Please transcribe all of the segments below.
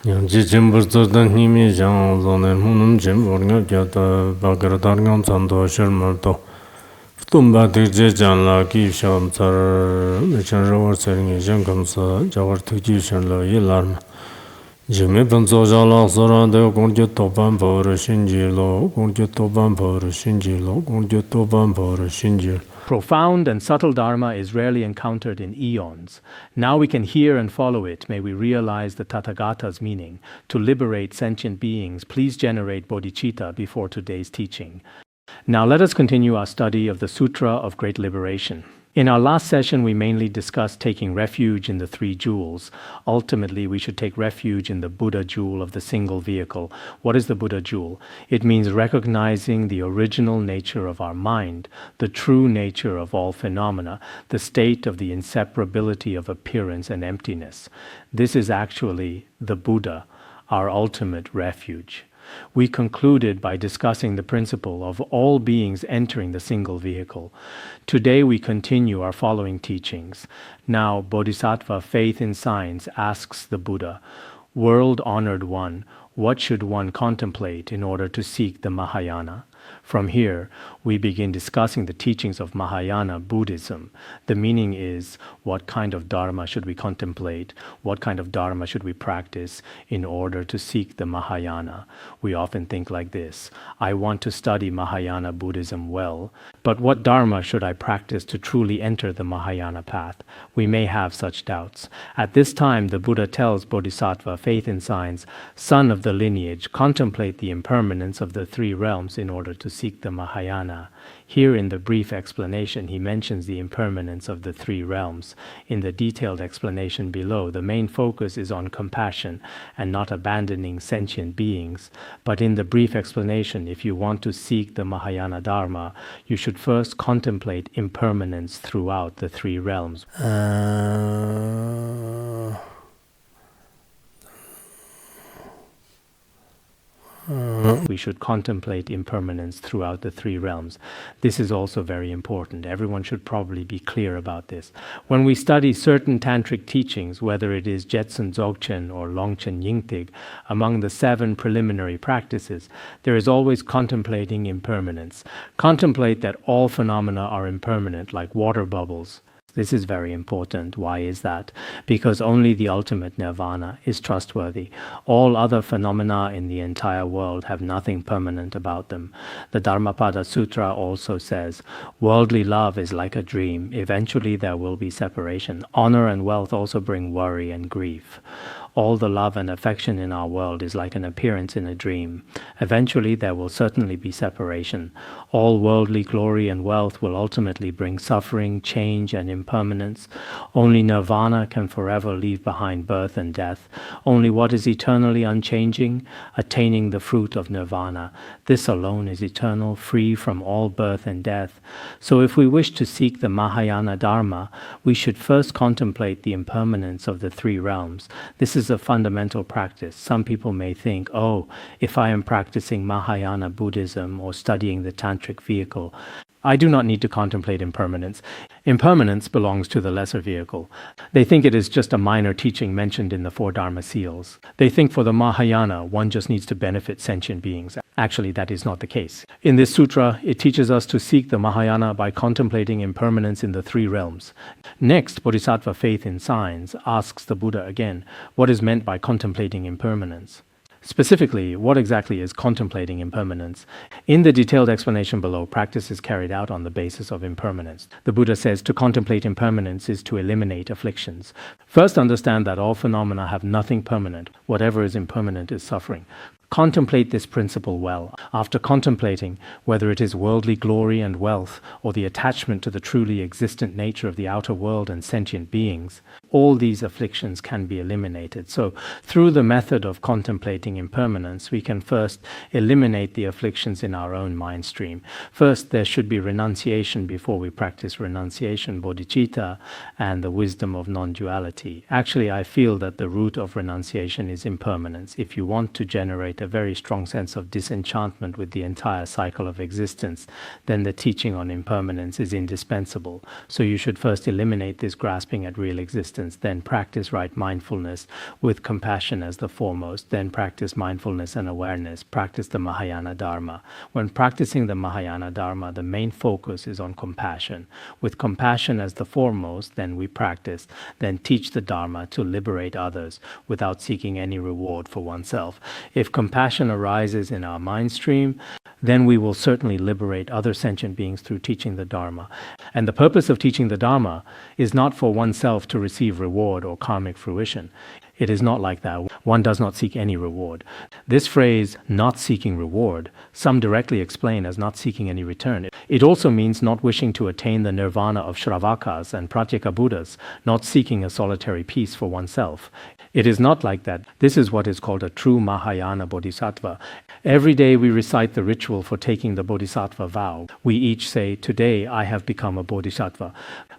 Yang jimbur zodan nimi jang zonen munum jimbur nga gyata bagar dargan zando shirmarto. Tumba dikje janla ki sham tsar mechan rawar seringi jangamsa jagar tukji shanla yilarma. Jime panzo jala sara de gongje toban pawar shinji lo, gongje toban pawar shinji lo, gongje toban pawar shinji. Profound and subtle Dharma is rarely encountered in eons. Now we can hear and follow it. May we realize the Tathagata's meaning. To liberate sentient beings, please generate bodhicitta before today's teaching. Now let us continue our study of the Sutra of Great Liberation. In our last session, we mainly discussed taking refuge in the three jewels. Ultimately, we should take refuge in the Buddha jewel of the single vehicle. What is the Buddha jewel? It means recognizing the original nature of our mind, the true nature of all phenomena, the state of the inseparability of appearance and emptiness. This is actually the Buddha, our ultimate refuge. We concluded by discussing the principle of all beings entering the single vehicle. Today we continue our following teachings. Now, Bodhisattva Faith in Science asks the Buddha, World-honored one, what should one contemplate in order to seek the Mahayana? From here, we begin discussing the teachings of Mahayana Buddhism. The meaning is, what kind of Dharma should we contemplate? What kind of Dharma should we practice in order to seek the Mahayana? We often think like this, I want to study Mahayana Buddhism well, but what Dharma should I practice to truly enter the Mahayana path? We may have such doubts. At this time, the Buddha tells Bodhisattva Faith in Science, son of the lineage, contemplate the impermanence of the three realms in order to seek the Mahayana. Here in the brief explanation, he mentions the impermanence of the three realms. In the detailed explanation below, the main focus is on compassion and not abandoning sentient beings. But in the brief explanation, if you want to seek the Mahayana Dharma, you should first contemplate impermanence throughout the three realms. We should contemplate impermanence throughout the three realms. This is also very important. Everyone should probably be clear about this. When we study certain tantric teachings, whether it is Jetsun Dzogchen or Longchen Yingtig, among the 7 preliminary practices, there is always contemplating impermanence. Contemplate that all phenomena are impermanent, like water bubbles. This is very important. Why is that? Because only the ultimate nirvana is trustworthy. All other phenomena in the entire world have nothing permanent about them. The Dharmapada Sutra also says, worldly love is like a dream. Eventually there will be separation. Honor and wealth also bring worry and grief. All the love and affection in our world is like an appearance in a dream. Eventually there will certainly be separation. All worldly glory and wealth will ultimately bring suffering, change, and impermanence. Only nirvana can forever leave behind birth and death. Only what is eternally unchanging, attaining the fruit of nirvana. This alone is eternal, free from all birth and death. So if we wish to seek the Mahayana Dharma, we should first contemplate the impermanence of the three realms. This is a fundamental practice. Some people may think, oh, if I am practicing Mahayana Buddhism or studying the tantric vehicle, I do not need to contemplate impermanence. Impermanence belongs to the lesser vehicle. They think it is just a minor teaching mentioned in the 4 Dharma seals. They think for the Mahayana, one just needs to benefit sentient beings. Actually, that is not the case. In this sutra, it teaches us to seek the Mahayana by contemplating impermanence in the 3 realms. Next, Bodhisattva Faith in Science asks the Buddha again, what is meant by contemplating impermanence? Specifically, what exactly is contemplating impermanence? In the detailed explanation below, practice is carried out on the basis of impermanence. The Buddha says to contemplate impermanence is to eliminate afflictions. First, understand that all phenomena have nothing permanent. Whatever is impermanent is suffering. Contemplate this principle well. After contemplating, whether it is worldly glory and wealth or the attachment to the truly existent nature of the outer world and sentient beings, all these afflictions can be eliminated. So, through the method of contemplating impermanence, we can first eliminate the afflictions in our own mind stream. First, there should be renunciation before we practice renunciation, bodhicitta, and the wisdom of non-duality. Actually, I feel that the root of renunciation is impermanence. If you want to generate a very strong sense of disenchantment with the entire cycle of existence, then the teaching on impermanence is indispensable. So you should first eliminate this grasping at real existence, then practice right mindfulness with compassion as the foremost, then practice mindfulness and awareness, practice the Mahayana Dharma. When practicing the Mahayana Dharma, the main focus is on compassion. With compassion as the foremost, then we practice, then teach the Dharma to liberate others without seeking any reward for oneself. If compassion arises in our mind stream, then we will certainly liberate other sentient beings through teaching the Dharma. And the purpose of teaching the Dharma is not for oneself to receive reward or karmic fruition. It is not like that. One does not seek any reward. This phrase, not seeking reward, some directly explain as not seeking any return. It also means not wishing to attain the nirvana of Shravakas and Pratyeka Buddhas, not seeking a solitary peace for oneself. It is not like that. This is what is called a true Mahayana Bodhisattva. Every day we recite the ritual for taking the Bodhisattva vow. We each say, "Today I have become a Bodhisattva."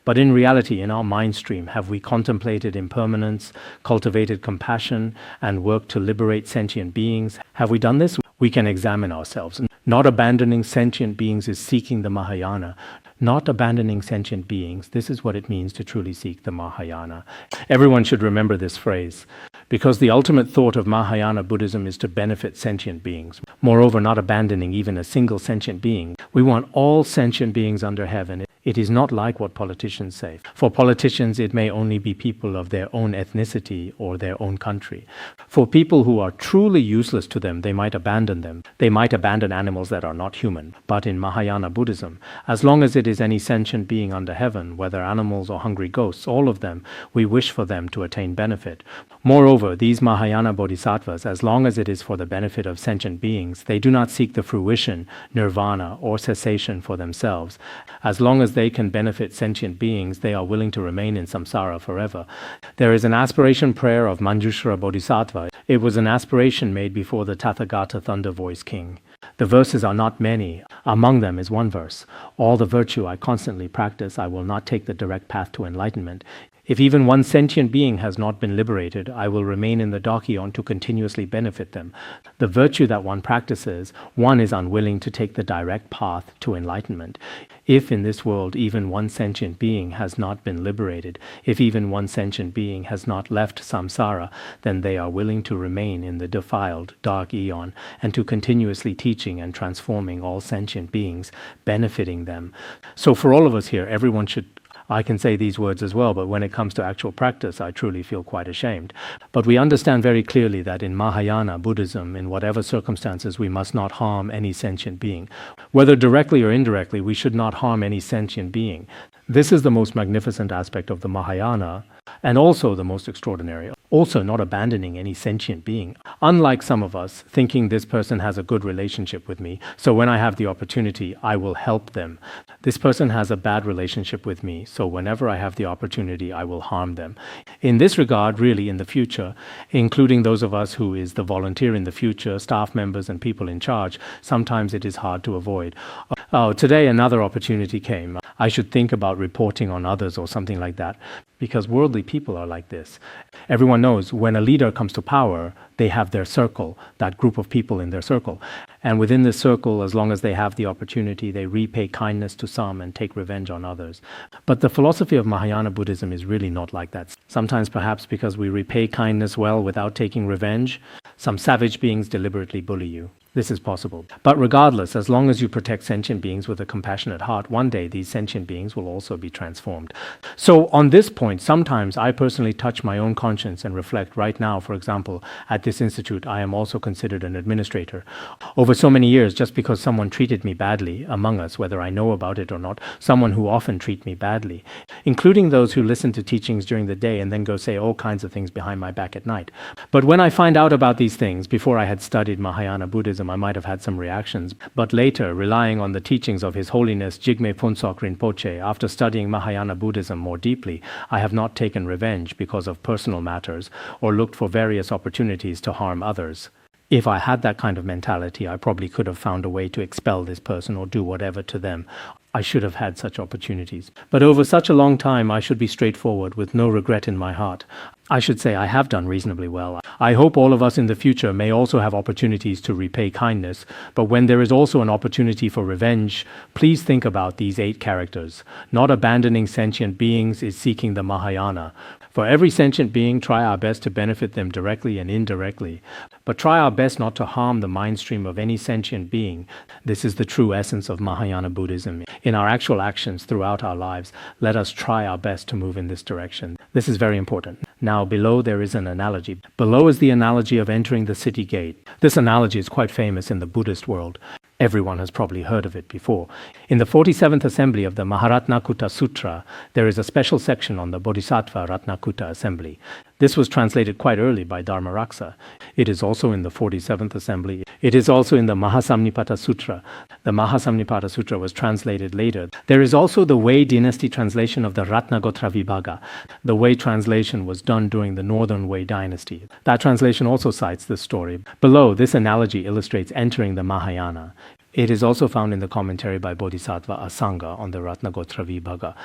But in reality, in our mind stream, have we contemplated impermanence, cultivated compassion, and worked to liberate sentient beings? Have we done this? We can examine ourselves. Not abandoning sentient beings is seeking the Mahayana. Not abandoning sentient beings, this is what it means to truly seek the Mahayana. Everyone should remember this phrase, because the ultimate thought of Mahayana Buddhism is to benefit sentient beings. Moreover, not abandoning even a single sentient being. We want all sentient beings under heaven. It is not like what politicians say. For politicians, it may only be people of their own ethnicity or their own country. For people who are truly useless to them, they might abandon them. They might abandon animals that are not human. But in Mahayana Buddhism, as long as it is any sentient being under heaven, whether animals or hungry ghosts, all of them, we wish for them to attain benefit. Moreover, these Mahayana Bodhisattvas, as long as it is for the benefit of sentient beings, they do not seek the fruition, nirvana, or cessation for themselves. As long as they can benefit sentient beings, they are willing to remain in samsara forever. There is an aspiration prayer of Manjushra Bodhisattva. It was an aspiration made before the Tathagata Thunder Voice King. The verses are not many. Among them is one verse. All the virtue I constantly practice, I will not take the direct path to enlightenment. If even one sentient being has not been liberated, I will remain in the Dokyon to continuously benefit them. The virtue that one practices, one is unwilling to take the direct path to enlightenment. If in this world even one sentient being has not been liberated, if even one sentient being has not left samsara, then they are willing to remain in the defiled, dark eon and to continuously teaching and transforming all sentient beings, benefiting them. So for all of us here, everyone should I can say these words as well, but when it comes to actual practice, I truly feel quite ashamed. But we understand very clearly that in Mahayana Buddhism, in whatever circumstances, we must not harm any sentient being. Whether directly or indirectly, we should not harm any sentient being. This is the most magnificent aspect of the Mahayana, and also the most extraordinary. Also not abandoning any sentient being. Unlike some of us, thinking this person has a good relationship with me, so when I have the opportunity, I will help them. This person has a bad relationship with me, so whenever I have the opportunity, I will harm them. In this regard, really, in the future, including those of us who is the volunteer in the future, staff members and people in charge, sometimes it is hard to avoid. Today another opportunity came. I should think about reporting on others or something like that, because worldly people are like this. Everyone knows when a leader comes to power, they have their circle, that group of people in their circle. And within this circle, as long as they have the opportunity, they repay kindness to some and take revenge on others. But the philosophy of Mahayana Buddhism is really not like that. Sometimes perhaps because we repay kindness well without taking revenge, some savage beings deliberately bully you. This is possible. But regardless, as long as you protect sentient beings with a compassionate heart, one day these sentient beings will also be transformed. So on this point, sometimes I personally touch my own conscience and reflect. Right now, for example, at this institute, I am also considered an administrator. Over so many years, just because someone treated me badly among us, whether I know about it or not, someone who often treat me badly, including those who listen to teachings during the day and then go say all kinds of things behind my back at night. But when I find out about these things, before I had studied Mahayana Buddhism, I might have had some reactions. But later, relying on the teachings of His Holiness Jigme Phuntsok Rinpoche, after studying Mahayana Buddhism more deeply, I have not taken revenge because of personal matters or looked for various opportunities to harm others. If I had that kind of mentality, I probably could have found a way to expel this person or do whatever to them. I should have had such opportunities. But over such a long time, I should be straightforward with no regret in my heart. I should say I have done reasonably well. I hope all of us in the future may also have opportunities to repay kindness, but when there is also an opportunity for revenge, please think about these 8 characters. Not abandoning sentient beings is seeking the Mahayana. For every sentient being, try our best to benefit them directly and indirectly. But try our best not to harm the mind stream of any sentient being. This is the true essence of Mahayana Buddhism. In our actual actions throughout our lives, let us try our best to move in this direction. This is very important. Now, below there is an analogy. Below is the analogy of entering the city gate. This analogy is quite famous in the Buddhist world. Everyone has probably heard of it before. In the 47th assembly of the Maharatnakuta Sutra, there is a special section on the Bodhisattva Ratnakuta assembly. This was translated quite early by Dharmaraksa. It is also in the 47th assembly. It is also in the Mahasamnipata Sutra. The Mahasamnipata Sutra was translated later. There is also the Wei dynasty translation of the Ratnagotra Vibhaga. The Wei translation was done during the Northern Wei dynasty. That translation also cites this story. Below, this analogy illustrates entering the Mahayana. It is also found in the commentary by Bodhisattva Asanga on the Ratnagotra Vibhaga.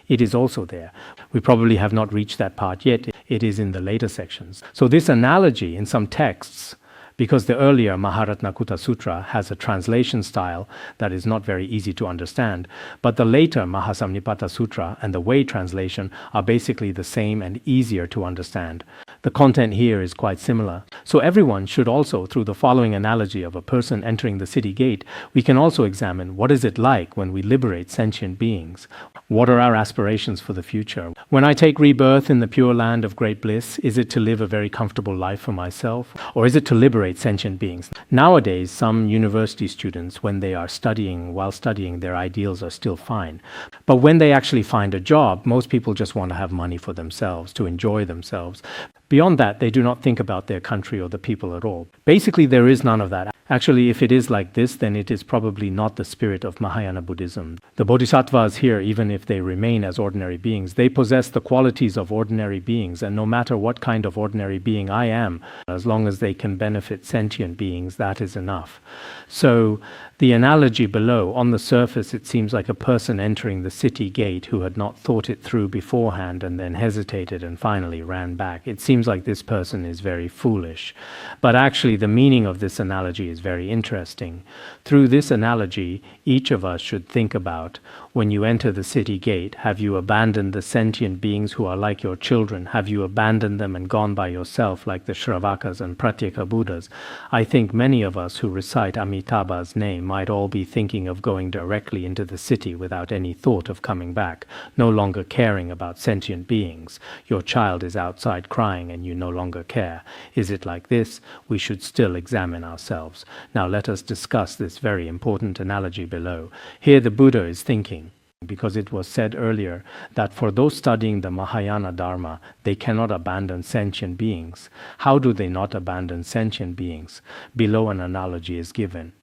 It is also there. We probably have not reached that part yet. It is in the later sections. So this analogy in some texts, because the earlier Maharatnakuta Sutra has a translation style that is not very easy to understand, but the later Mahasamnipata Sutra and the Wei translation are basically the same and easier to understand. The content here is quite similar. So everyone should also, through the following analogy of a person entering the city gate, we can also examine what is it like when we liberate sentient beings. What are our aspirations for the future? When I take rebirth in the pure land of great bliss, is it to live a very comfortable life for myself? Or is it to liberate sentient beings? Nowadays, some university students, when they are while studying, their ideals are still fine. But when they actually find a job, most people just want to have money for themselves, to enjoy themselves. Beyond that, they do not think about their country or the people at all. Basically, there is none of that. Actually, if it is like this, then it is probably not the spirit of Mahayana Buddhism. The Bodhisattvas here, even if they remain as ordinary beings, they possess the qualities of ordinary beings, and no matter what kind of ordinary being I am, as long as they can benefit sentient beings, that is enough. So, the analogy below, on the surface it seems like a person entering the city gate who had not thought it through beforehand and then hesitated and finally ran back. It seems like this person is very foolish. But actually the meaning of this analogy is very interesting. Through this analogy, each of us should think about, when you enter the city gate, have you abandoned the sentient beings who are like your children? Have you abandoned them and gone by yourself like the Shravakas and Pratyeka Buddhas? I think many of us who recite Amitabha's name might all be thinking of going directly into the city without any thought of coming back, no longer caring about sentient beings. Your child is outside crying and you no longer care. Is it like this? We should still examine ourselves. Now let us discuss this very important analogy below. Here the Buddha is thinking, because it was said earlier that for those studying the Mahayana Dharma, they cannot abandon sentient beings. How do they not abandon sentient beings? Below an analogy is given.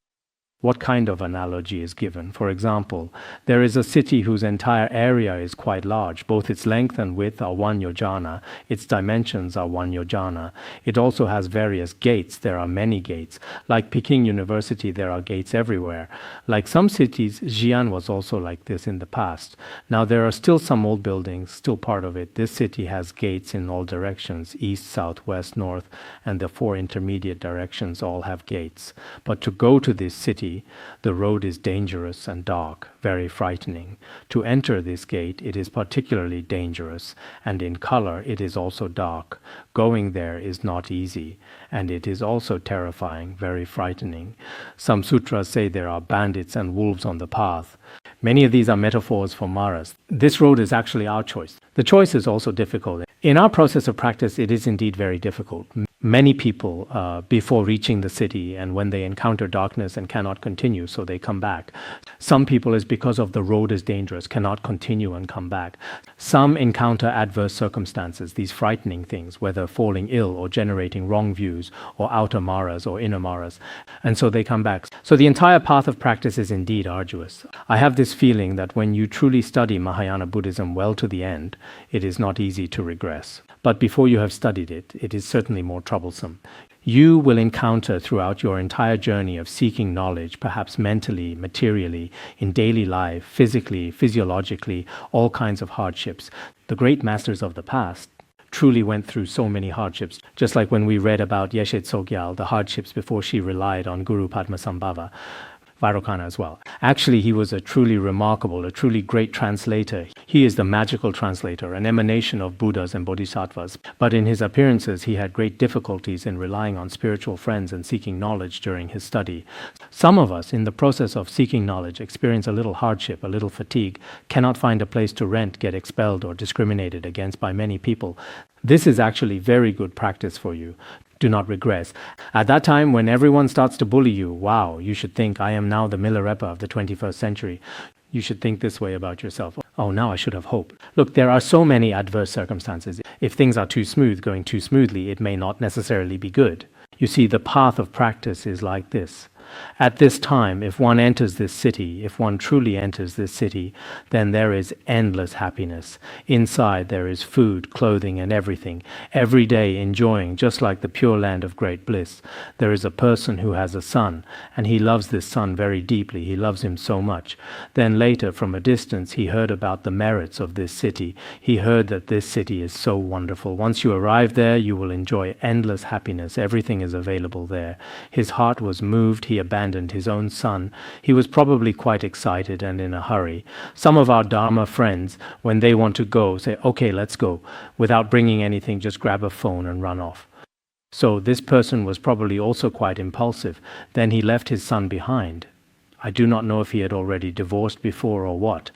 What kind of analogy is given? For example, there is a city whose entire area is quite large. Both its length and width are 1 yojana. Its dimensions are 1 yojana. It also has various gates. There are many gates. Like Peking University, there are gates everywhere. Like some cities, Xi'an was also like this in the past. Now there are still some old buildings, still part of it. This city has gates in all directions, east, south, west, north, and the 4 intermediate directions all have gates. But to go to this city, the road is dangerous and dark, very frightening. To enter this gate, it is particularly dangerous, and in color it is also dark. Going there is not easy, and it is also terrifying, very frightening. Some sutras say there are bandits and wolves on the path. Many of these are metaphors for maras. This road is actually our choice. The choice is also difficult. In our process of practice, it is indeed very difficult. Many people, before reaching the city and when they encounter darkness and cannot continue, so they come back. Some people is because of the road is dangerous, cannot continue and come back. Some encounter adverse circumstances, these frightening things, whether falling ill or generating wrong views or outer maras or inner maras, and so they come back. So the entire path of practice is indeed arduous. I have this feeling that when you truly study Mahayana Buddhism well to the end, it is not easy to regress. But before you have studied it, it is certainly more troublesome. You will encounter throughout your entire journey of seeking knowledge, perhaps mentally, materially, in daily life, physically, physiologically, all kinds of hardships. The great masters of the past truly went through so many hardships, just like when we read about Yeshe Tsogyal, the hardships before she relied on Guru Padmasambhava. Vairocana as well. Actually, he was a truly remarkable, a truly great translator. He is the magical translator, an emanation of Buddhas and Bodhisattvas. But in his appearances, he had great difficulties in relying on spiritual friends and seeking knowledge during his study. Some of us, in the process of seeking knowledge, experience a little hardship, a little fatigue, cannot find a place to rent, get expelled or discriminated against by many people. This is actually very good practice for you. Do not regress. At that time, when everyone starts to bully you, wow, you should think, I am now the Milarepa of the 21st century. You should think this way about yourself. Oh, now I should have hope. Look, there are so many adverse circumstances. If things are too smooth, going too smoothly, it may not necessarily be good. You see, the path of practice is like this. At this time, if one enters this city, if one truly enters this city, then there is endless happiness. Inside there is food, clothing, and everything. Every day enjoying, just like the pure land of great bliss. There is a person who has a son, and he loves this son very deeply. He loves him so much. Then later, from a distance, he heard about the merits of this city. He heard that this city is so wonderful. Once you arrive there, you will enjoy endless happiness. Everything is available there. His heart was moved. He abandoned his own son. He was probably quite excited and in a hurry. Some of our Dharma friends, when they want to go, say, okay, let's go. Without bringing anything, just grab a phone and run off. So this person was probably also quite impulsive. Then he left his son behind. I do not know if he had already divorced before or what.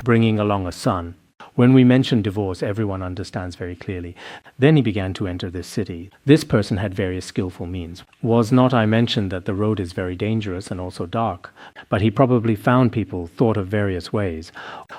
Bringing along a son. When we mention divorce, everyone understands very clearly. Then he began to enter this city. This person had various skillful means. Was not I mentioned that the road is very dangerous and also dark? But he probably found people, thought of various ways.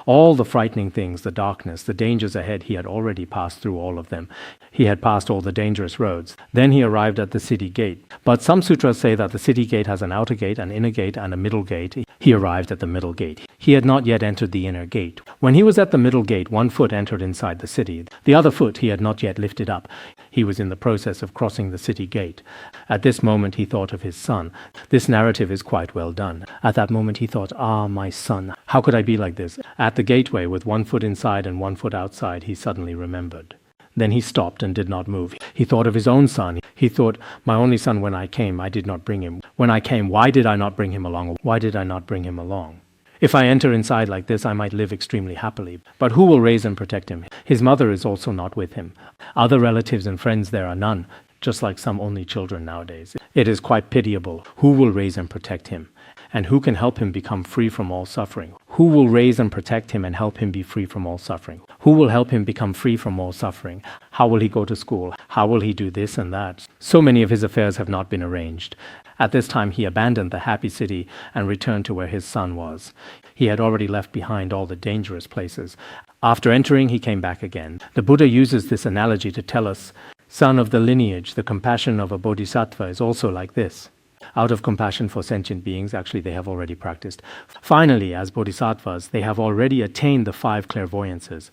All the frightening things, the darkness, the dangers ahead, he had already passed through all of them. He had passed all the dangerous roads. Then he arrived at the city gate. But some sutras say that the city gate has an outer gate, an inner gate, and a middle gate. He arrived at the middle gate. He had not yet entered the inner gate. When he was at the middle gate, one foot entered inside the city. The other foot he had not yet lifted up. He was in the process of crossing the city gate. At this moment he thought of his son. This narrative is quite well done. At that moment he thought, my son, how could I be like this? At the gateway, with one foot inside and one foot outside, he suddenly remembered. Then he stopped and did not move. He thought of his own son. He thought, my only son, when I came, I did not bring him. When I came, why did I not bring him along? Why did I not bring him along? If I enter inside like this, I might live extremely happily. But who will raise and protect him? His mother is also not with him. Other relatives and friends there are none, just like some only children nowadays. It is quite pitiable. Who will raise and protect him? And who can help him become free from all suffering? Who will raise and protect him and help him be free from all suffering? Who will help him become free from all suffering? How will he go to school? How will he do this and that? So many of his affairs have not been arranged. At this time he abandoned the happy city and returned to where his son was. He had already left behind all the dangerous places. After entering, he came back again. The Buddha uses this analogy to tell us, son of the lineage, the compassion of a bodhisattva is also like this. Out of compassion for sentient beings, actually they have already practiced. Finally, as bodhisattvas, they have already attained the 5 clairvoyances.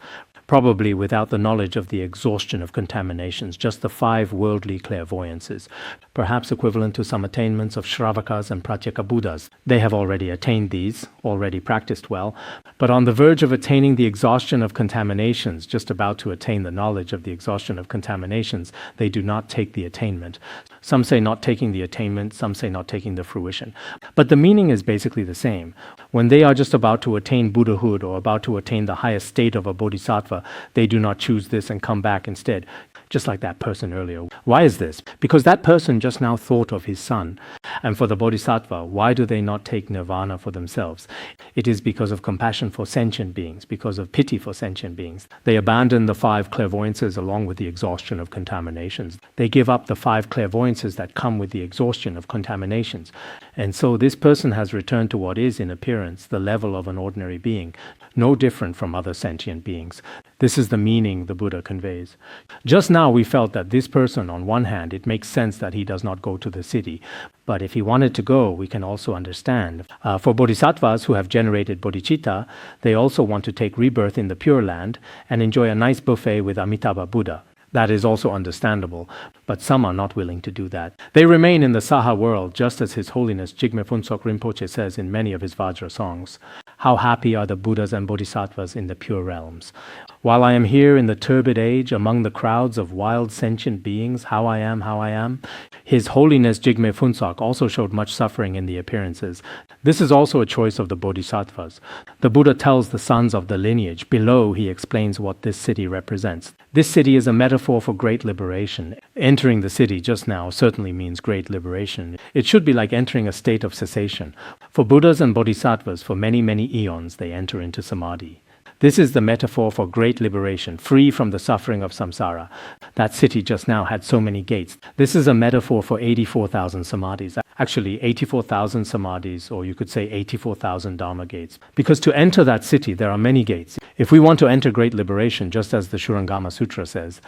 Probably without the knowledge of the exhaustion of contaminations, just the 5 worldly clairvoyances, perhaps equivalent to some attainments of Shravakas and Pratyeka Buddhas. They have already attained these, already practiced well, but on the verge of attaining the exhaustion of contaminations, just about to attain the knowledge of the exhaustion of contaminations, they do not take the attainment. Some say not taking the attainment, some say not taking the fruition. But the meaning is basically the same. When they are just about to attain Buddhahood or about to attain the highest state of a bodhisattva, they do not choose this and come back instead, just like that person earlier. Why is this? Because that person just now thought of his son. And for the bodhisattva, why do they not take nirvana for themselves? It is because of compassion for sentient beings, because of pity for sentient beings. They abandon the 5 clairvoyances along with the exhaustion of contaminations. They give up the 5 clairvoyances that come with the exhaustion of contaminations. And so this person has returned to what is in appearance appearance, the level of an ordinary being, no different from other sentient beings. This is the meaning the Buddha conveys. Just now we felt that this person, on one hand, it makes sense that he does not go to the city. But if he wanted to go, we can also understand. For bodhisattvas who have generated bodhicitta, they also want to take rebirth in the Pure Land and enjoy a nice buffet with Amitabha Buddha. That is also understandable, but some are not willing to do that. They remain in the Saha world, just as His Holiness Jigme Phuntsok Rinpoche says in many of his Vajra songs. How happy are the Buddhas and Bodhisattvas in the pure realms. While I am here in the turbid age, among the crowds of wild sentient beings, how I am, His Holiness Jigme Phuntsok also showed much suffering in the appearances. This is also a choice of the Bodhisattvas. The Buddha tells the sons of the lineage. Below, he explains what this city represents. This city is a metaphor for great liberation. Entering the city just now certainly means great liberation. It should be like entering a state of cessation. For Buddhas and Bodhisattvas, for many, many eons, they enter into samadhi. This is the metaphor for great liberation, free from the suffering of samsara. That city just now had so many gates. This is a metaphor for 84,000 samadhis. Actually, 84,000 samadhis, or you could say 84,000 dharma gates. Because to enter that city, there are many gates. If we want to enter great liberation, just as the Shurangama Sutra says,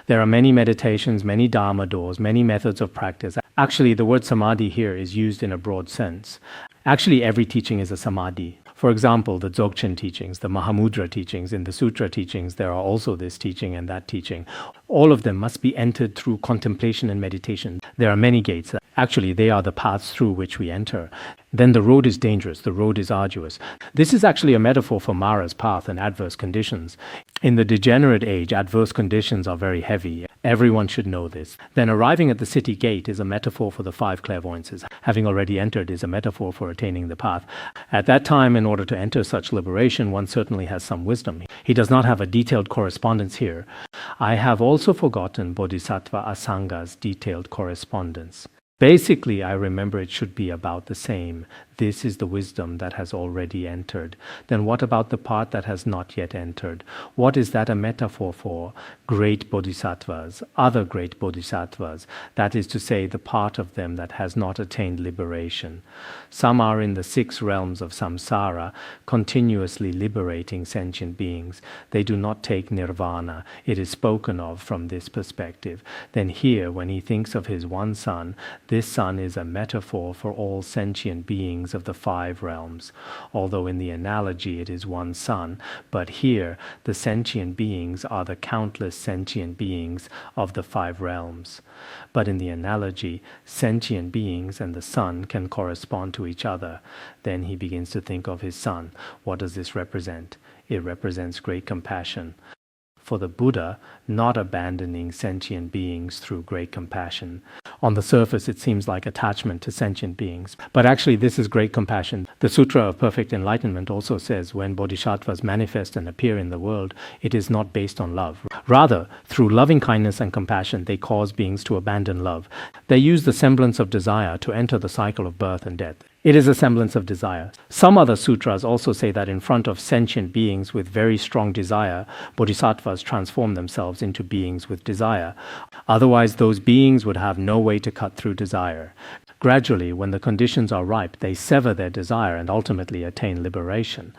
there are many meditations, many dharma doors, many methods of practice. Actually, the word samadhi here is used in a broad sense. Actually, every teaching is a samadhi. For example, the Dzogchen teachings, the Mahamudra teachings, in the Sutra teachings, there are also this teaching and that teaching. All of them must be entered through contemplation and meditation. There are many gates. Actually, they are the paths through which we enter. Then the road is dangerous, the road is arduous. This is actually a metaphor for Mara's path and adverse conditions. In the degenerate age, adverse conditions are very heavy. Everyone should know this. Then arriving at the city gate is a metaphor for the 5 clairvoyances. Having already entered is a metaphor for attaining the path. At that time, in order to enter such liberation, one certainly has some wisdom. He does not have a detailed correspondence here. I have also forgotten Bodhisattva Asanga's detailed correspondence. Basically, I remember it should be about the same. This is the wisdom that has already entered. Then what about the part that has not yet entered? What is that a metaphor for? Great bodhisattvas, other great bodhisattvas, that is to say, the part of them that has not attained liberation. Some are in the 6 realms of samsara, continuously liberating sentient beings. They do not take nirvana. It is spoken of from this perspective. Then here, when he thinks of his one son, this son is a metaphor for all sentient beings of the 5 realms, although in the analogy it is one son, but here the sentient beings are the countless sentient beings of the 5 realms. But in the analogy, sentient beings and the son can correspond to each other. Then he begins to think of his son. What does this represent? It represents great compassion. For the Buddha, not abandoning sentient beings through great compassion. On the surface, it seems like attachment to sentient beings. But actually, this is great compassion. The Sutra of Perfect Enlightenment also says when bodhisattvas manifest and appear in the world, it is not based on love. Rather, through loving kindness and compassion, they cause beings to abandon love. They use the semblance of desire to enter the cycle of birth and death. It is a semblance of desire. Some other sutras also say that in front of sentient beings with very strong desire, bodhisattvas transform themselves into beings with desire. Otherwise, those beings would have no way to cut through desire. Gradually, when the conditions are ripe, they sever their desire and ultimately attain liberation.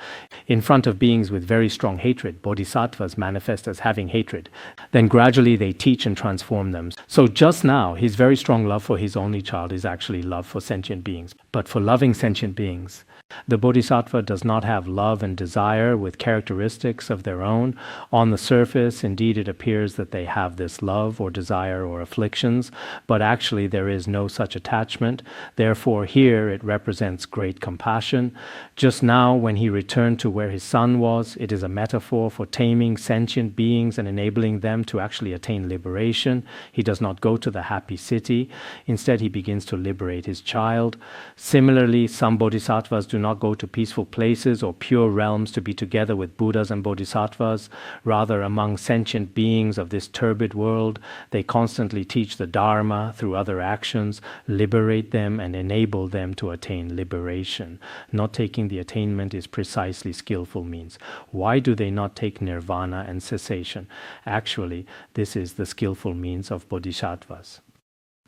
In front of beings with very strong hatred, bodhisattvas manifest as having hatred. Then gradually they teach and transform them. So just now, his very strong love for his only child is actually love for sentient beings. But for loving sentient beings, the bodhisattva does not have love and desire with characteristics of their own. On the surface, indeed, it appears that they have this love or desire or afflictions, but actually there is no such attachment. Therefore, here it represents great compassion. Just now, when he returned to where his son was, it is a metaphor for taming sentient beings and enabling them to actually attain liberation. He does not go to the happy city. Instead, he begins to liberate his child. Similarly, some bodhisattvas do not go to peaceful places or pure realms to be together with Buddhas and Bodhisattvas. Rather, among sentient beings of this turbid world, they constantly teach the Dharma through other actions, liberate them and enable them to attain liberation. Not taking the attainment is precisely skillful means. Why do they not take nirvana and cessation? Actually, this is the skillful means of bodhisattvas.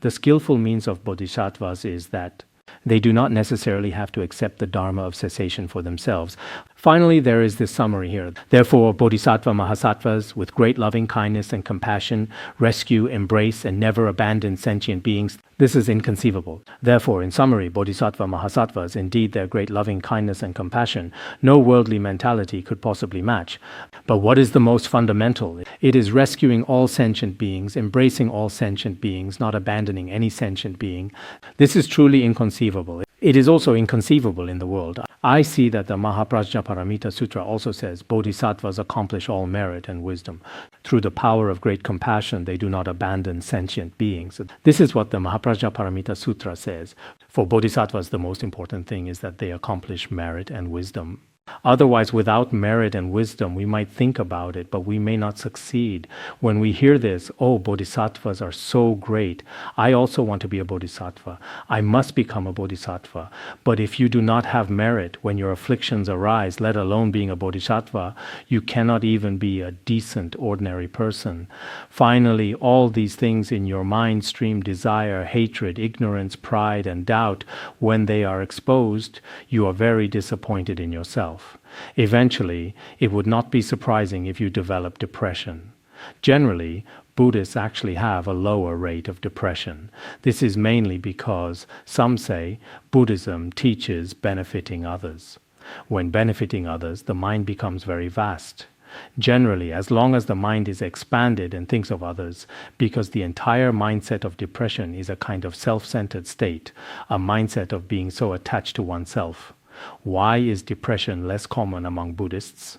The skillful means of bodhisattvas is that They do not necessarily have to accept the Dharma of cessation for themselves. Finally, there is this summary here. Therefore, Bodhisattva Mahasattvas, with great loving kindness and compassion, rescue, embrace, and never abandon sentient beings. This is inconceivable. Therefore, in summary, Bodhisattva Mahasattvas, indeed their great loving kindness and compassion, no worldly mentality could possibly match. But what is the most fundamental? It is rescuing all sentient beings, embracing all sentient beings, not abandoning any sentient being. This is truly inconceivable. It is also inconceivable in the world. I see that the Mahaprajnaparamita Sutra also says bodhisattvas accomplish all merit and wisdom. Through the power of great compassion, they do not abandon sentient beings. This is what the Mahaprajnaparamita Sutra says. For bodhisattvas, the most important thing is that they accomplish merit and wisdom. Otherwise, without merit and wisdom, we might think about it, but we may not succeed. When we hear this, oh, bodhisattvas are so great. I also want to be a bodhisattva. I must become a bodhisattva. But if you do not have merit, when your afflictions arise, let alone being a bodhisattva, you cannot even be a decent, ordinary person. Finally, all these things in your mind stream, desire, hatred, ignorance, pride, and doubt, when they are exposed, you are very disappointed in yourself. Eventually, it would not be surprising if you develop depression. Generally, Buddhists actually have a lower rate of depression. This is mainly because some say Buddhism teaches benefiting others. When benefiting others, the mind becomes very vast. Generally, as long as the mind is expanded and thinks of others, because the entire mindset of depression is a kind of self-centered state, a mindset of being so attached to oneself. Why is depression less common among Buddhists?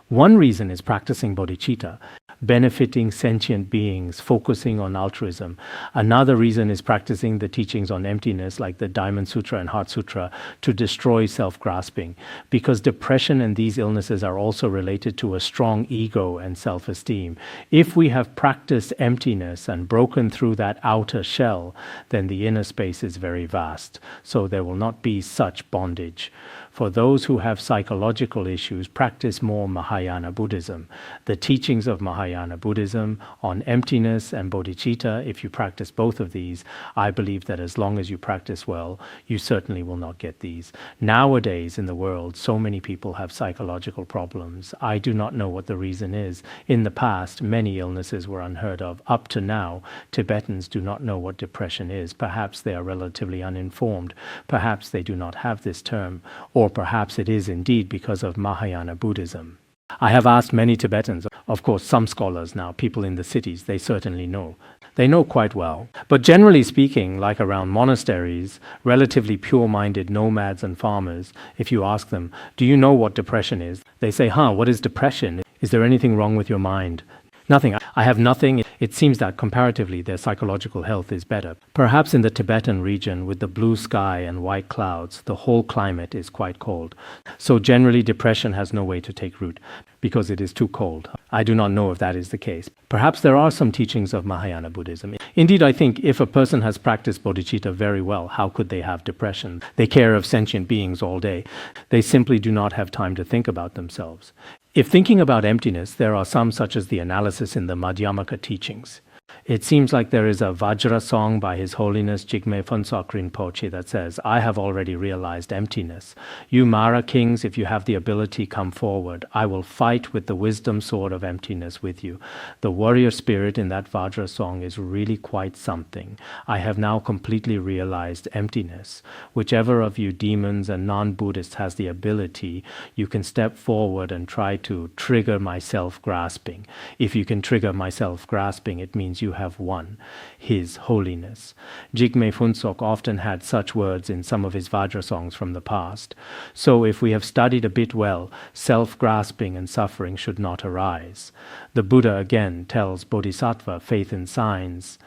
One reason is practicing bodhicitta, benefiting sentient beings, focusing on altruism. Another reason is practicing the teachings on emptiness, like the Diamond Sutra and Heart Sutra, to destroy self-grasping. Because depression and these illnesses are also related to a strong ego and self-esteem. If we have practiced emptiness and broken through that outer shell, then the inner space is very vast. So there will not be such bondage. For those who have psychological issues, practice more Mahayana Buddhism. The teachings of Mahayana Buddhism on emptiness and bodhicitta, if you practice both of these, I believe that as long as you practice well, you certainly will not get these. Nowadays in the world, so many people have psychological problems. I do not know what the reason is. In the past, many illnesses were unheard of. Up to now, Tibetans do not know what depression is. Perhaps they are relatively uninformed. Perhaps they do not have this term. Or perhaps it is indeed because of Mahayana Buddhism. I have asked many Tibetans, of course some scholars now, people in the cities, they certainly know. They know quite well. But generally speaking, like around monasteries, relatively pure-minded nomads and farmers, if you ask them, do you know what depression is? They say, what is depression? Is there anything wrong with your mind? Nothing. I have nothing. It seems that comparatively their psychological health is better. Perhaps in the Tibetan region with the blue sky and white clouds, the whole climate is quite cold. So generally depression has no way to take root because it is too cold. I do not know if that is the case. Perhaps there are some teachings of Mahayana Buddhism. Indeed, I think if a person has practiced bodhicitta very well, how could they have depression? They care of sentient beings all day. They simply do not have time to think about themselves. If thinking about emptiness, there are some such as the analysis in the Madhyamaka teachings. It seems like there is a Vajra song by His Holiness Jigme Phuntsok Rinpoche that says, I have already realized emptiness. You Mara kings, if you have the ability, come forward. I will fight with the wisdom sword of emptiness with you. The warrior spirit in that Vajra song is really quite something. I have now completely realized emptiness. Whichever of you demons and non-Buddhists has the ability, you can step forward and try to trigger my self-grasping. If you can trigger my self-grasping, it means you have won His Holiness. Jigme Phuntsok often had such words in some of his Vajra songs from the past. So if we have studied a bit well, self-grasping and suffering should not arise. The Buddha again tells Bodhisattva, faith in signs,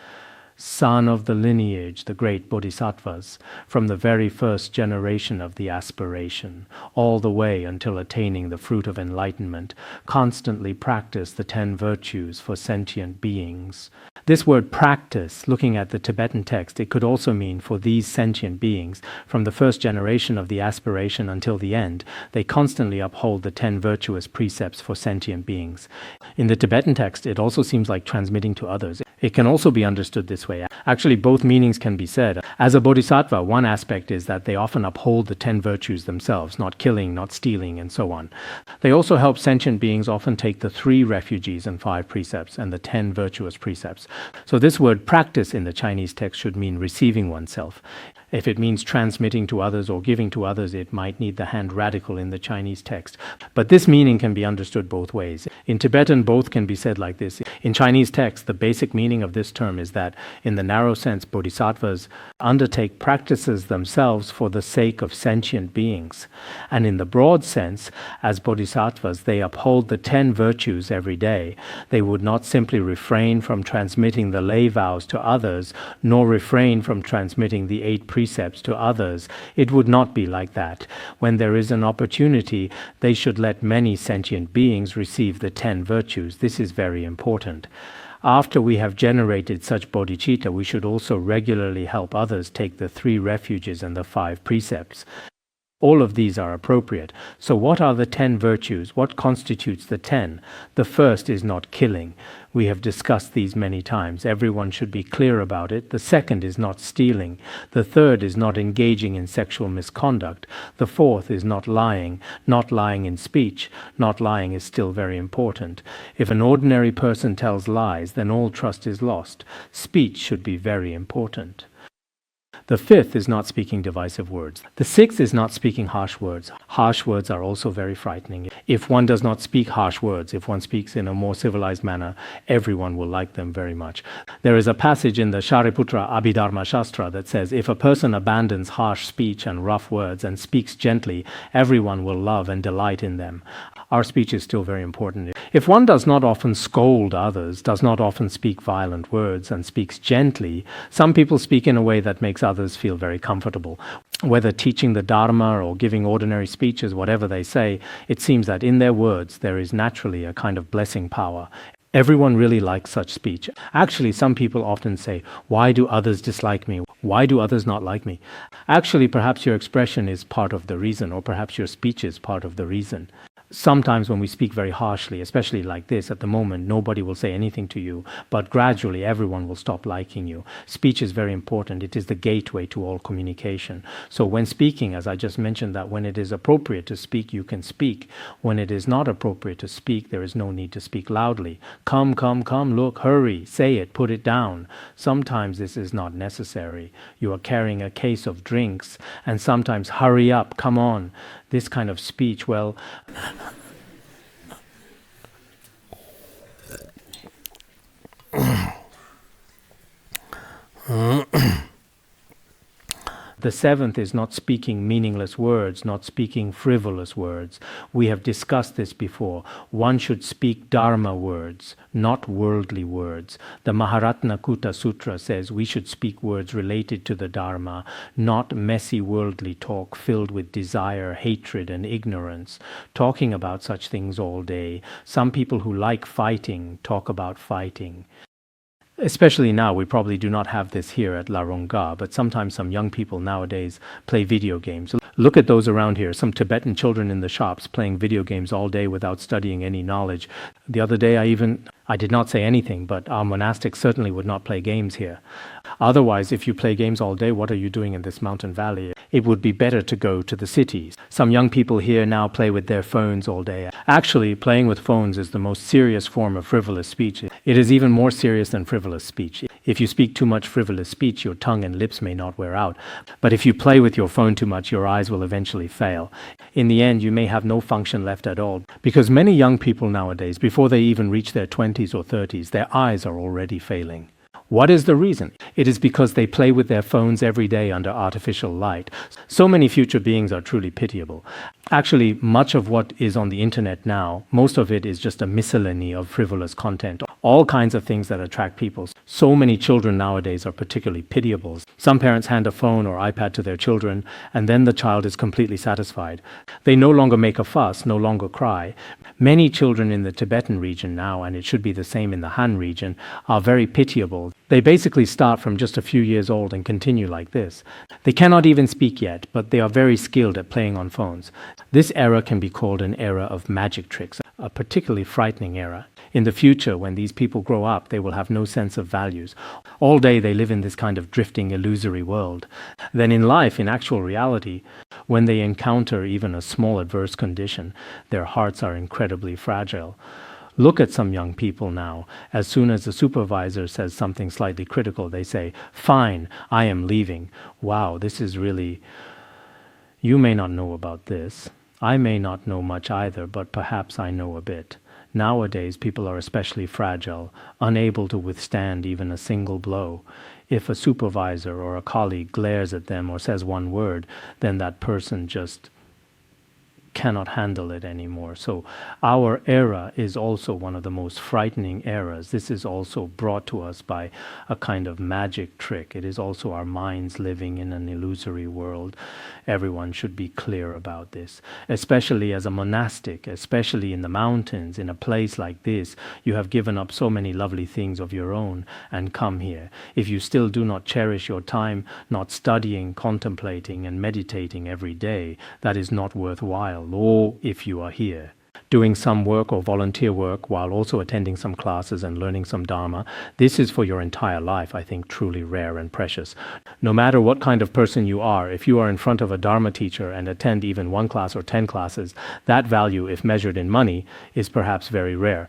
son of the lineage, the great bodhisattvas, from the very first generation of the aspiration, all the way until attaining the fruit of enlightenment, constantly practice the 10 virtues for sentient beings. This word practice, looking at the Tibetan text, it could also mean for these sentient beings, from the first generation of the aspiration until the end, they constantly uphold the 10 virtuous precepts for sentient beings. In the Tibetan text, it also seems like transmitting to others. It can also be understood this way. Actually, both meanings can be said. As a bodhisattva, one aspect is that they often uphold the 10 virtues themselves, not killing, not stealing, and so on. They also help sentient beings often take the 3 refuges and 5 precepts and the 10 virtuous precepts. So this word practice in the Chinese text should mean receiving oneself. If it means transmitting to others or giving to others, it might need the hand radical in the Chinese text. But this meaning can be understood both ways. In Tibetan, both can be said like this. In Chinese text, the basic meaning of this term is that, in the narrow sense, bodhisattvas undertake practices themselves for the sake of sentient beings. And in the broad sense, as bodhisattvas, they uphold the 10 virtues every day. They would not simply refrain from transmitting the lay vows to others, nor refrain from transmitting the 8 precepts to others. It would not be like that. When there is an opportunity, they should let many sentient beings receive the 10 virtues. This is very important. After we have generated such bodhicitta, we should also regularly help others take the 3 refuges and the 5 precepts. All of these are appropriate. So what are the 10 virtues? What constitutes the 10? The first is not killing. We have discussed these many times. Everyone should be clear about it. The second is not stealing. The third is not engaging in sexual misconduct. The fourth is not lying. Not lying in speech. Not lying is still very important. If an ordinary person tells lies, then all trust is lost. Speech should be very important. The fifth is not speaking divisive words. The sixth is not speaking harsh words. Harsh words are also very frightening. If one does not speak harsh words, if one speaks in a more civilized manner, everyone will like them very much. There is a passage in the Shariputra Abhidharma Shastra that says, if a person abandons harsh speech and rough words and speaks gently, everyone will love and delight in them. Our speech is still very important. If one does not often scold others, does not often speak violent words, and speaks gently, some people speak in a way that makes others feel very comfortable. Whether teaching the Dharma or giving ordinary speeches, whatever they say, it seems that in their words there is naturally a kind of blessing power. Everyone really likes such speech. Actually, some people often say, why do others dislike me? Why do others not like me? Actually, perhaps your expression is part of the reason, or perhaps your speech is part of the reason. Sometimes when we speak very harshly, especially like this, at the moment, nobody will say anything to you, but gradually everyone will stop liking you. Speech is very important. It is the gateway to all communication. So when speaking, as I just mentioned, that when it is appropriate to speak, you can speak. When it is not appropriate to speak, there is no need to speak loudly. Come, look, hurry, say it, put it down. Sometimes this is not necessary. You are carrying a case of drinks, and sometimes hurry up, come on. This kind of speech, well, the seventh is not speaking meaningless words, not speaking frivolous words. We have discussed this before. One should speak Dharma words, not worldly words. The Maharatnakuta Sutra says we should speak words related to the Dharma, not messy worldly talk filled with desire, hatred, and ignorance, talking about such things all day. Some people who like fighting talk about fighting. Especially now, we probably do not have this here at La Ronga, but sometimes some young people nowadays play video games. Look at those around here, some Tibetan children in the shops playing video games all day without studying any knowledge. The other day I did not say anything, but our monastics certainly would not play games here. Otherwise, if you play games all day, what are you doing in this mountain valley? It would be better to go to the cities. Some young people here now play with their phones all day. Actually, playing with phones is the most serious form of frivolous speech. It is even more serious than frivolous speech. If you speak too much frivolous speech, your tongue and lips may not wear out. But if you play with your phone too much, your eyes will eventually fail. In the end, you may have no function left at all. Because many young people nowadays, before they even reach their 20s or 30s, their eyes are already failing. What is the reason? It is because they play with their phones every day under artificial light. So many future beings are truly pitiable. Actually, much of what is on the internet now, most of it is just a miscellany of frivolous content. All kinds of things that attract people. So many children nowadays are particularly pitiable. Some parents hand a phone or iPad to their children, and then the child is completely satisfied. They no longer make a fuss, no longer cry. Many children in the Tibetan region now, and it should be the same in the Han region, are very pitiable. They basically start from just a few years old and continue like this. They cannot even speak yet, but they are very skilled at playing on phones. This era can be called an era of magic tricks. a particularly frightening era. In the future, when these people grow up, they will have no sense of values. All day they live in this kind of drifting, illusory world. Then in life, in actual reality, when they encounter even a small adverse condition, their hearts are incredibly fragile. Look at some young people now. As soon as the supervisor says something slightly critical, they say, "Fine, I am leaving." Wow, this is really... You may not know about this. I may not know much either, but perhaps I know a bit. Nowadays, people are especially fragile, unable to withstand even a single blow. If a supervisor or a colleague glares at them or says one word, then that person just cannot handle it anymore. So our era is also one of the most frightening eras. This is also brought to us by a kind of magic trick. It is also our minds living in an illusory world. Everyone should be clear about this. Especially as a monastic, especially in the mountains, in a place like this, you have given up so many lovely things of your own and come here. If you still do not cherish your time, not studying, contemplating and meditating every day, that is not worthwhile. Or if you are here doing some work or volunteer work while also attending some classes and learning some Dharma, this is for your entire life, I think, truly rare and precious. No matter what kind of person you are, if you are in front of a Dharma teacher and attend even 1 class or 10 classes, that value, if measured in money, is perhaps very rare.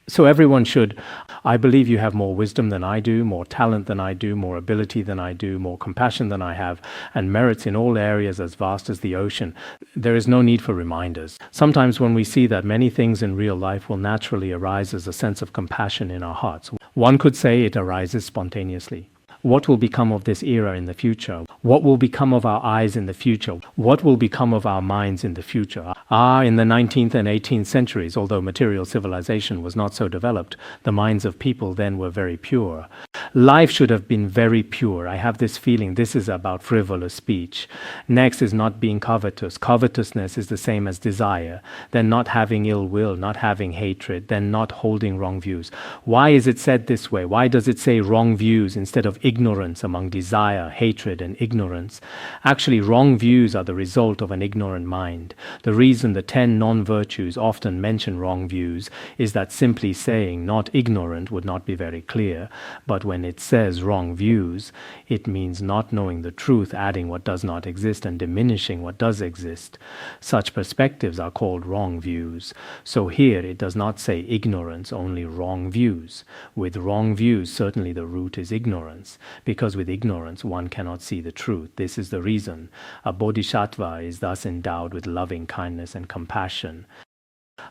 So everyone should, I believe you have more wisdom than I do, more talent than I do, more ability than I do, more compassion than I have, and merits in all areas as vast as the ocean. There is no need for reminders. Sometimes when we see that many things in real life will naturally arise as a sense of compassion in our hearts, one could say it arises spontaneously. What will become of this era in the future? What will become of our eyes in the future? What will become of our minds in the future? In the 19th and 18th centuries, although material civilization was not so developed, the minds of people then were very pure. Life should have been very pure. I have this feeling this is about frivolous speech. Next is not being covetous. Covetousness is the same as desire. Then not having ill will, not having hatred, then not holding wrong views. Why is it said this way? Why does it say wrong views instead of ignorance among desire, hatred, and ignorance? Actually, wrong views are the result of an ignorant mind. The reason the 10 non-virtues often mention wrong views is that simply saying not ignorant would not be very clear, but when it says wrong views, it means not knowing the truth, adding what does not exist and diminishing what does exist. Such perspectives are called wrong views. So here it does not say ignorance, only wrong views. With wrong views, certainly the root is ignorance, because with ignorance one cannot see the truth. This is the reason. A bodhisattva is thus endowed with loving kindness and compassion.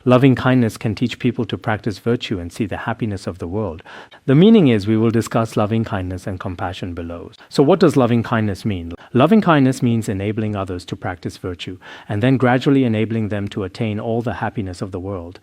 Loving kindness can teach people to practice virtue and see the happiness of the world. The meaning is we will discuss loving kindness and compassion below. So what does loving kindness mean? Loving kindness means enabling others to practice virtue and then gradually enabling them to attain all the happiness of the world.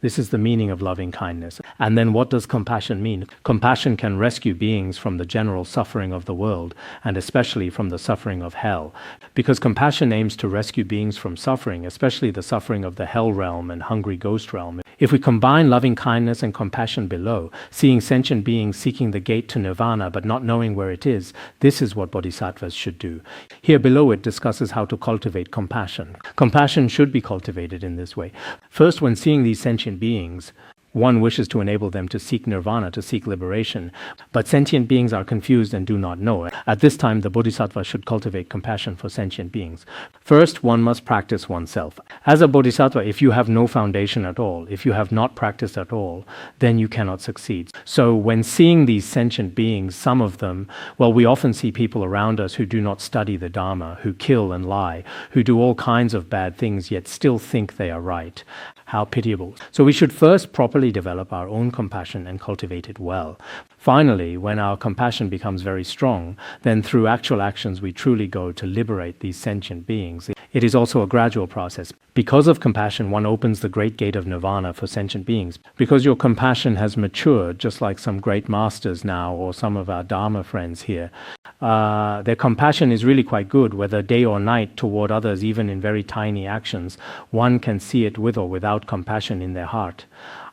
This is the meaning of loving kindness. And then what does compassion mean? Compassion can rescue beings from the general suffering of the world and especially from the suffering of hell. Because compassion aims to rescue beings from suffering, especially the suffering of the hell realm and hungry ghost realm. If we combine loving kindness and compassion below, seeing sentient beings seeking the gate to nirvana but not knowing where it is, this is what bodhisattvas should do. Here below it discusses how to cultivate compassion. Compassion should be cultivated in this way. First, when seeing these sentient beings, one wishes to enable them to seek nirvana, to seek liberation. But sentient beings are confused and do not know. At this time, the bodhisattva should cultivate compassion for sentient beings. First, one must practice oneself. As a bodhisattva, if you have no foundation at all, if you have not practiced at all, then you cannot succeed. So when seeing these sentient beings, some of them, well, we often see people around us who do not study the Dharma, who kill and lie, who do all kinds of bad things, yet still think they are right. How pitiable. So we should first properly develop our own compassion and cultivate it well. Finally, when our compassion becomes very strong, then through actual actions we truly go to liberate these sentient beings. It is also a gradual process. Because of compassion, one opens the great gate of nirvana for sentient beings. Because your compassion has matured, just like some great masters now or some of our Dharma friends here, their compassion is really quite good, whether day or night, toward others, even in very tiny actions. One can see it with or without compassion in their heart.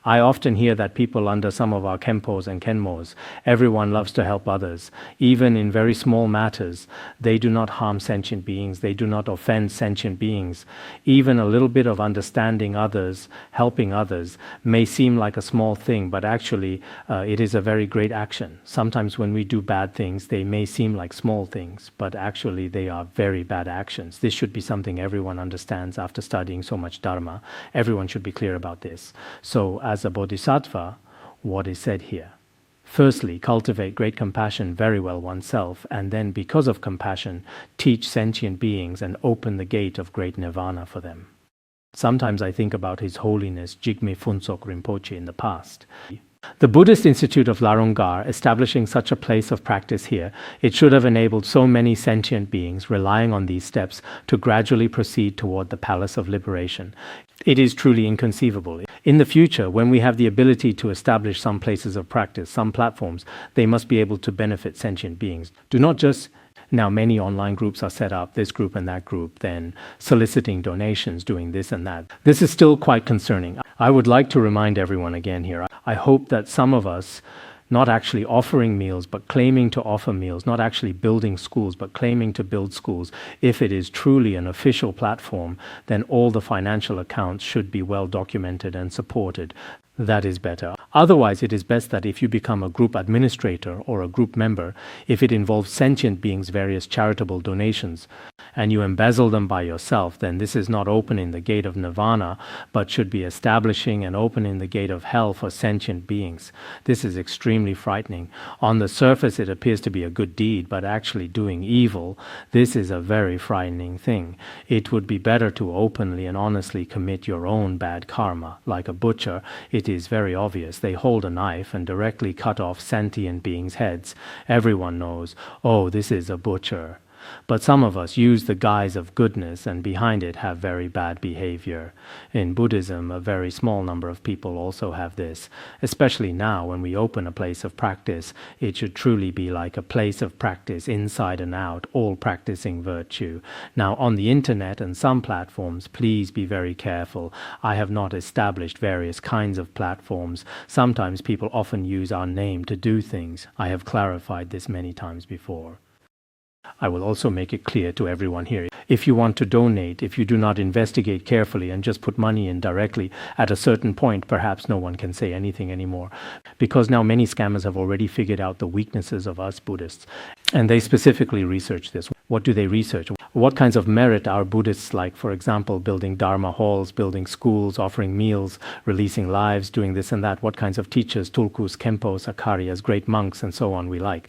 I often hear that people under some of our Khenpos and Khenmos, everyone loves to help others. Even in very small matters, they do not harm sentient beings, they do not offend sentient beings. Even a little bit of understanding others, helping others, may seem like a small thing, but actually it is a very great action. Sometimes when we do bad things, they may seem like small things, but actually they are very bad actions. This should be something everyone understands after studying so much Dharma. Everyone should be clear about this. So as a bodhisattva, what is said here? Firstly, cultivate great compassion very well oneself, and then because of compassion, teach sentient beings and open the gate of great nirvana for them. Sometimes I think about His Holiness Jigme Phuntsok Rinpoche in the past. The Buddhist Institute of Larungar, establishing such a place of practice here, it should have enabled so many sentient beings relying on these steps to gradually proceed toward the Palace of Liberation. It is truly inconceivable. In the future, when we have the ability to establish some places of practice, some platforms, they must be able to benefit sentient beings. Do not just now many online groups are set up, this group and that group, then soliciting donations, doing this and that. This is still quite concerning. I would like to remind everyone again here, I hope that some of us, not actually offering meals, but claiming to offer meals, not actually building schools, but claiming to build schools, if it is truly an official platform, then all the financial accounts should be well documented and supported. That is better. Otherwise, it is best that if you become a group administrator or a group member, if it involves sentient beings' various charitable donations, and you embezzle them by yourself, then this is not opening the gate of nirvana, but should be establishing and opening the gate of hell for sentient beings. This is extremely frightening. On the surface, it appears to be a good deed, but actually doing evil, this is a very frightening thing. It would be better to openly and honestly commit your own bad karma. Like a butcher, it is very obvious. They hold a knife and directly cut off sentient beings' heads. Everyone knows, oh, this is a butcher. But some of us use the guise of goodness and behind it have very bad behavior. In Buddhism, a very small number of people also have this. Especially now when we open a place of practice, it should truly be like a place of practice inside and out, all practicing virtue. Now on the internet and some platforms, please be very careful. I have not established various kinds of platforms. Sometimes people often use our name to do things. I have clarified this many times before. I will also make it clear to everyone here, if you want to donate, if you do not investigate carefully and just put money in directly, at a certain point perhaps no one can say anything anymore. Because now many scammers have already figured out the weaknesses of us Buddhists, and they specifically research this. What do they research? What kinds of merit are Buddhists like, for example, building Dharma halls, building schools, offering meals, releasing lives, doing this and that? What kinds of teachers, tulkus, khenpos, acharyas, great monks, and so on we like?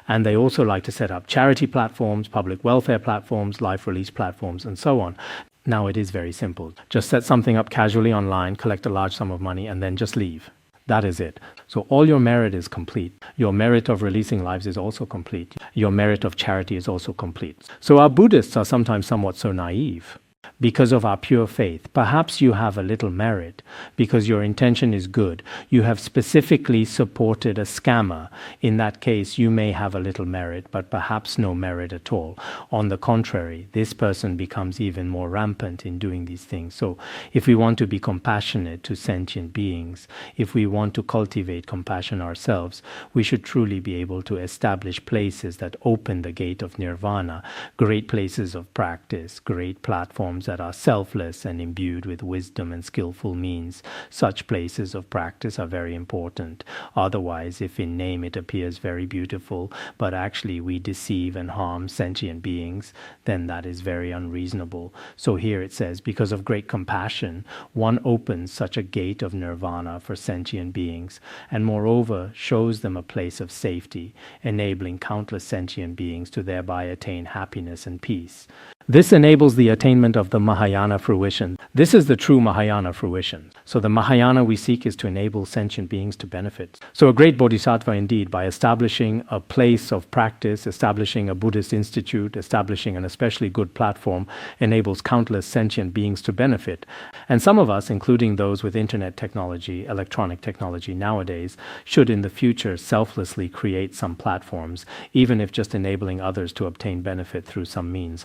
And they also like to set up charity platforms, public welfare platforms, life release platforms, and so on. Now it is very simple. Just set something up casually online, collect a large sum of money, and then just leave. That is it. So all your merit is complete. Your merit of releasing lives is also complete. Your merit of charity is also complete. So our Buddhists are sometimes somewhat so naive. Because of our pure faith, perhaps you have a little merit because your intention is good. You have specifically supported a scammer. In that case, you may have a little merit, but perhaps no merit at all. On the contrary, this person becomes even more rampant in doing these things. So if we want to be compassionate to sentient beings, if we want to cultivate compassion ourselves, we should truly be able to establish places that open the gate of nirvana, great places of practice, great platforms that are selfless and imbued with wisdom and skillful means. Such places of practice are very important. Otherwise, if in name it appears very beautiful, but actually we deceive and harm sentient beings, then that is very unreasonable. So here it says, because of great compassion, one opens such a gate of nirvana for sentient beings, and moreover shows them a place of safety, enabling countless sentient beings to thereby attain happiness and peace. This enables the attainment of the Mahayana fruition. This is the true Mahayana fruition. So the Mahayana we seek is to enable sentient beings to benefit. So a great bodhisattva indeed, by establishing a place of practice, establishing a Buddhist institute, establishing an especially good platform, enables countless sentient beings to benefit. And some of us, including those with internet technology, electronic technology nowadays, should in the future selflessly create some platforms, even if just enabling others to obtain benefit through some means.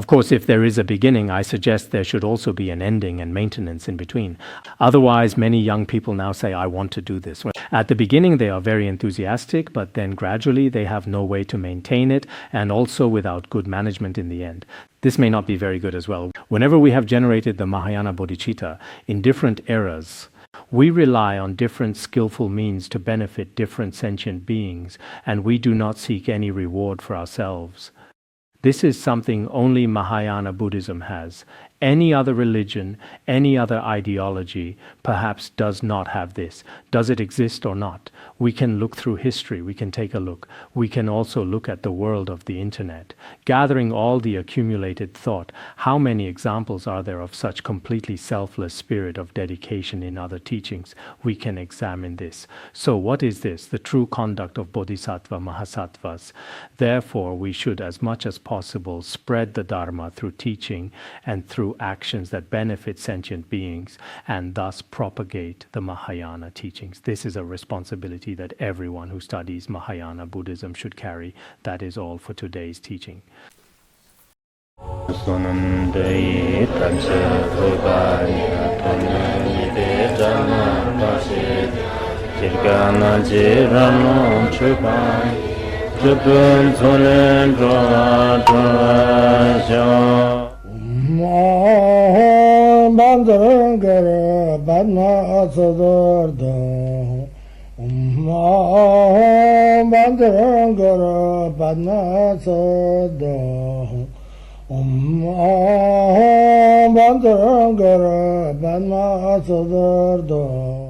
Of course, if there is a beginning, I suggest there should also be an ending and maintenance in between. Otherwise, many young people now say, I want to do this. At the beginning, they are very enthusiastic, but then gradually they have no way to maintain it, and also without good management in the end. This may not be very good as well. Whenever we have generated the Mahayana bodhicitta in different eras, we rely on different skillful means to benefit different sentient beings, and we do not seek any reward for ourselves. This is something only Mahayana Buddhism has. Any other religion, any other ideology, perhaps does not have this. Does it exist or not? We can look through history, we can take a look. We can also look at the world of the internet. Gathering all the accumulated thought, how many examples are there of such completely selfless spirit of dedication in other teachings? We can examine this. So what is this? The true conduct of Bodhisattva Mahasattvas. Therefore, we should, as much as possible, spread the Dharma through teaching and through actions that benefit sentient beings, and thus propagate the Mahayana teachings. This is a responsibility that everyone who studies Mahayana Buddhism should carry. That is all for today's teaching. Bandangara Badna Sodargye Bandangara Badna Sodargye Bandangara Badna Sodargye